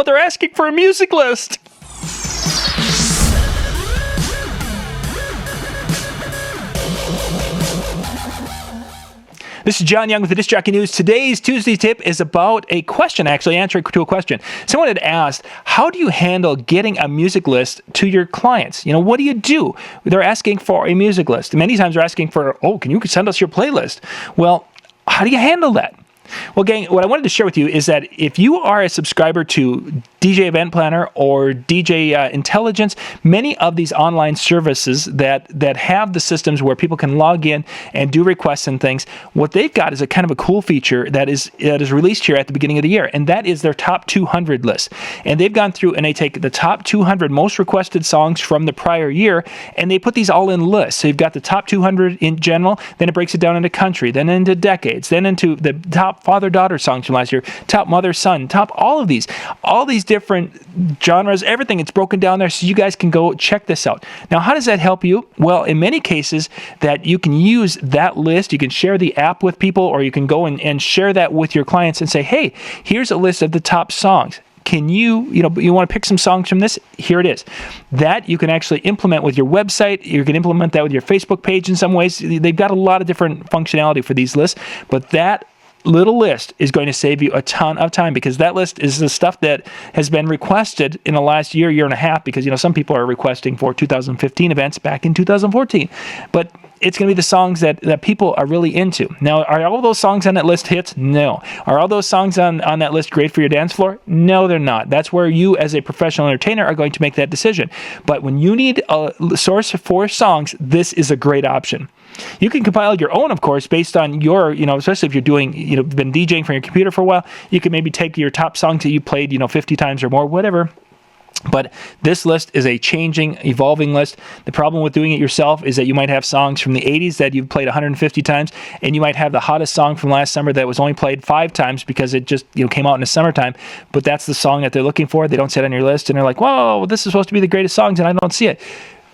they're asking for a music list. This is John Young with the Disc Jockey News. Today's Tuesday tip is about a question, actually answering to a question. Someone had asked, how do you handle getting a music list to your clients? You know, what do you do? They're asking for a music list. Many times they're asking for, oh, can you send us your playlist? Well, how do you handle that? Well, gang, what I wanted to share with you is that if you are a subscriber to DJ Event Planner or DJ Intelligence, many of these online services that have the systems where people can log in and do requests and things, what they've got is a kind of a cool feature that is released here at the beginning of the year, and that is their top 200 list. And they've gone through and they take the top 200 most requested songs from the prior year, and they put these all in lists. So you've got the top 200 in general, then it breaks it down into country, then into decades, then into the top father-daughter songs from last year, top mother-son, top all of these different genres, everything. It's broken down there so you guys can go check this out. Now, how does that help you? Well, in many cases that you can use that list, you can share the app with people, or you can go and share that with your clients and say, hey, here's a list of the top songs. Can you want to pick some songs from this? Here it is. That you can actually implement with your website. You can implement that with your Facebook page in some ways. They've got a lot of different functionality for these lists, but that little list is going to save you a ton of time, because that list is the stuff that has been requested in the last year and a half, because some people are requesting for 2015 events back in 2014, but it's going to be the songs that people are really into. Now, are all those songs on that list hits? No. Are all those songs on that list great for your dance floor? No, they're not. That's where you as a professional entertainer are going to make that decision. But when you need a source for songs, this is a great option. You can compile your own, of course, based on your, especially if you're doing, been DJing from your computer for a while, you can maybe take your top songs that you played, 50 times or more, whatever. But this list is a changing, evolving list. The problem with doing it yourself is that you might have songs from the 80s that you've played 150 times, and you might have the hottest song from last summer that was only played 5 times because it just came out in the summertime. But that's the song that they're looking for. They don't see it on your list, and they're like, whoa, this is supposed to be the greatest songs, and I don't see it.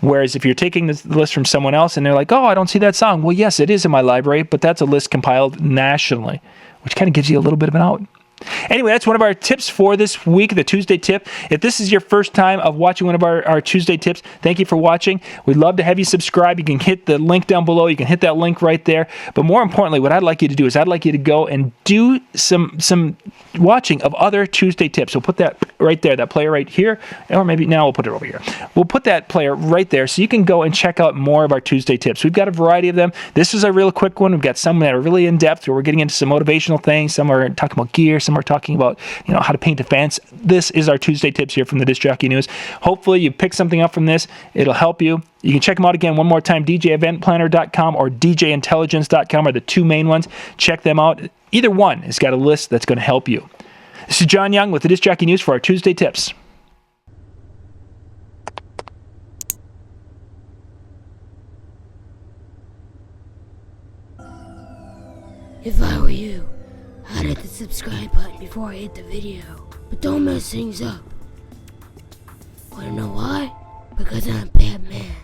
Whereas if you're taking the list from someone else and they're like, oh, I don't see that song. Well, yes, it is in my library, but that's a list compiled nationally, which kind of gives you a little bit of an out. Anyway, that's one of our tips for this week, the Tuesday tip. If this is your first time of watching one of our Tuesday tips, thank you for watching. We'd love to have you subscribe. You can hit the link down below. You can hit that link right there. But more importantly, what I'd like you to do is I'd like you to go and do some watching of other Tuesday tips. We'll put that right there, that player right here, or maybe now we'll put it over here. We'll put that player right there so you can go and check out more of our Tuesday tips. We've got a variety of them. This is a real quick one. We've got some that are really in-depth where we're getting into some motivational things. Some are talking about gear. Some are talking about how to paint a fence. This is our Tuesday tips here from the Disc Jockey News. Hopefully you pick something up from this. It'll help you. You can check them out again one more time. DJEventPlanner.com or DJIntelligence.com are the two main ones. Check them out. Either one has got a list that's going to help you. This is John Young with the Disc Jockey News for our Tuesday tips. If I were you, I'd hit the subscribe button before I hit the video. But don't mess things up. Wanna know why? Because I'm Batman.